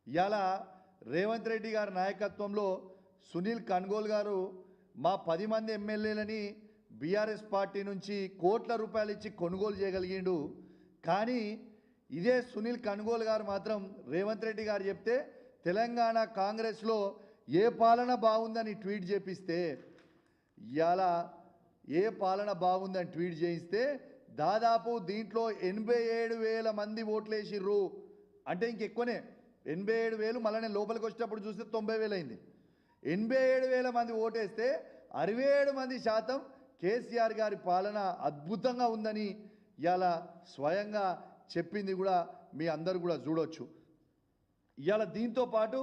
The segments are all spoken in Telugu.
ఇవాళ రేవంత్ రెడ్డి గారి నాయకత్వంలో సునీల్ కన్గోల్ గారు మా 10 మంది ఎమ్మెల్యేలని బీఆర్ఎస్ పార్టీ నుంచి కోట్ల రూపాయలు ఇచ్చి కొనుగోలు చేయగలిగిండు. కానీ ఇదే సునీల్ కన్గోల్ గారు మాత్రం రేవంత్ రెడ్డి గారు చెప్తే తెలంగాణ కాంగ్రెస్లో ఏ పాలన బాగుందని ట్వీట్ చేపిస్తే ఇవాళ ఏ పాలన బాగుందని ట్వీట్ చేయిస్తే దాదాపు దీంట్లో 87,000 మంది ఓట్లేసిర్రు. అంటే ఇంకెక్కువనే 87,000. మళ్ళీ నేను లోపలికి వచ్చేటప్పుడు చూస్తే 90,000 అయింది. 87,000 మంది ఓటేస్తే 67% కేసీఆర్ గారి పాలన అద్భుతంగా ఉందని ఇవాళ స్వయంగా చెప్పింది కూడా మీ అందరు కూడా చూడొచ్చు. ఇవాళ దీంతో పాటు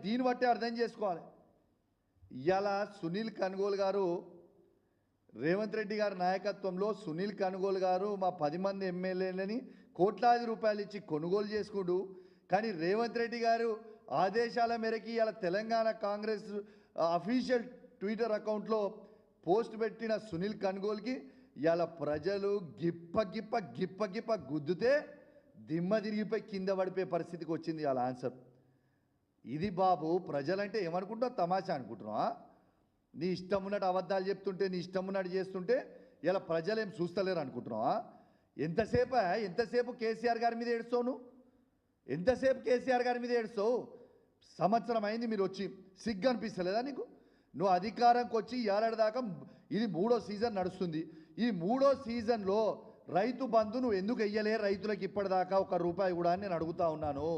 దీన్ని బట్టి అర్థం చేసుకోవాలి. ఇవాళ సునీల్ కన్గోల్ గారు రేవంత్ రెడ్డి గారి నాయకత్వంలో సునీల్ కన్గోల్ గారు మా 10 మంది ఎమ్మెల్యేలని కోట్లాది రూపాయలు ఇచ్చి కొనుగోలు చేసుకుంటూ, కానీ రేవంత్ రెడ్డి గారు ఆదేశాల మేరకు ఇలా తెలంగాణ కాంగ్రెస్ అఫీషియల్ ట్విట్టర్ అకౌంట్లో పోస్ట్ పెట్టిన సునీల్ కన్గోల్కి ఇవాళ ప్రజలు గిప్ప గిప్ప గిప్ప గిప్ప గుద్దుతే దిమ్మ తిరిగిపోయి కింద పడిపోయే పరిస్థితికి వచ్చింది వాళ్ళ ఆన్సర్. ఇది బాబు ప్రజలంటే ఏమనుకుంటున్నావు? తమాషా అనుకుంటున్నావా? నీ ఇష్టం ఉన్నట్టు అబద్ధాలు చెప్తుంటే, నీ ఇష్టం ఉన్నట్టు చేస్తుంటే ఇలా ప్రజలు ఏం చూస్తలేరు అనుకుంటున్నావా? ఎంతసేపు కేసీఆర్ గారి మీద ఏడుస్తావు నువ్వు? ఎంతసేపు కేసీఆర్ గారి మీద ఏడుస్తావు? సంవత్సరం అయింది మీరు వచ్చి, సిగ్గు అనిపిస్తలేదా నీకు? నువ్వు అధికారంకి వచ్చి ఏడాది దాకా ఇది 3వ సీజన్ నడుస్తుంది. ఈ 3వ సీజన్లో రైతు బంధు నువ్వు ఎందుకు వెయ్యలే రైతులకు ఇప్పటిదాకా ₹1 కూడా అని నేను అడుగుతా ఉన్నాను.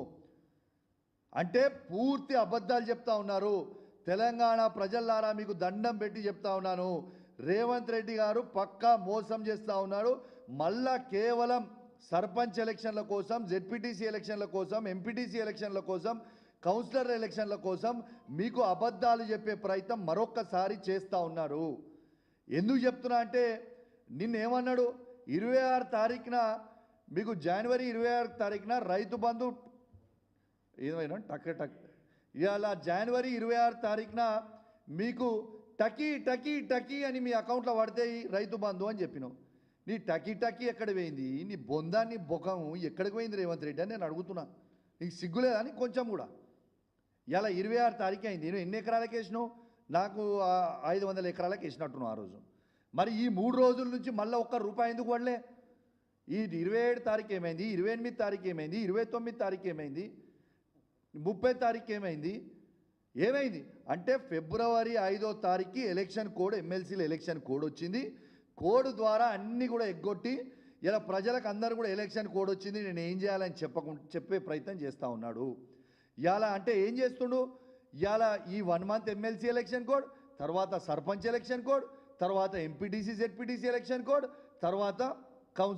అంటే పూర్తి అబద్ధాలు చెప్తా ఉన్నారు. తెలంగాణ ప్రజలారా మీకు దండం పెట్టి చెప్తా ఉన్నాను, రేవంత్ రెడ్డి గారు పక్కా మోసం చేస్తూ ఉన్నాడు. మళ్ళా కేవలం సర్పంచ్ ఎలక్షన్ల కోసం, జెడ్పీటీసీ ఎలక్షన్ల కోసం, ఎంపీటీసీ ఎలక్షన్ల కోసం, కౌన్సిలర్ ఎలక్షన్ల కోసం మీకు అబద్ధాలు చెప్పే ప్రయత్నం మరొక్కసారి చేస్తూ ఉన్నారు. ఎందుకు చెప్తున్నా అంటే నిన్నేమన్నాడు? 26 తారీఖున మీకు జనవరి 26 తారీఖున రైతు బంధు ఏమైనా టక్ ఇవాళ జనవరి 26 తారీఖున మీకు టకీ అని మీ అకౌంట్లో పడతాయి రైతు బంధు అని చెప్పినావు. నీ టకీ ఎక్కడ పోయింది? నీ బొందాన్ని బొకం ఎక్కడికి పోయింది రేవంత్ రెడ్డి అని నేను అడుగుతున్నా. నీకు సిగ్గులేదా అని కొంచెం కూడా? ఇలా 26 తారీఖు అయింది. నేను ఎన్ని ఎకరాలకు వేసినావు? నాకు 500 ఎకరాలకు వేసినట్టున్నావు ఆ రోజు. మరి ఈ 3 రోజుల నుంచి మళ్ళీ ₹1 ఎందుకు పడలే? ఈ 27 తారీఖు ఏమైంది? 28 తారీఖు ఏమైంది? 29 తారీఖు ఏమైంది? 30 తారీఖు ఏమైంది? అంటే ఫిబ్రవరి 5వ తారీఖుకి ఎలక్షన్ కోడ్, ఎమ్మెల్సీల ఎలక్షన్ కోడ్ వచ్చింది. కోడ్ ద్వారా అన్నీ కూడా ఎగ్గొట్టి ఇలా ప్రజలకు అందరూ కూడా ఎలక్షన్ కోడ్ వచ్చింది, నేను ఏం చేయాలని చెప్పే ప్రయత్నం చేస్తూ ఉన్నాడు. ఇవాళ అంటే ఏం చేస్తుండు? ఇవాళ ఈ 1 మంత్ ఎమ్మెల్సీ ఎలక్షన్ కోడ్, తర్వాత సర్పంచ్ ఎలక్షన్ కోడ్, తర్వాత ఎంపీటీసీ జెడ్పీటీసీ ఎలక్షన్ కోడ్, తర్వాత కౌన్సిల్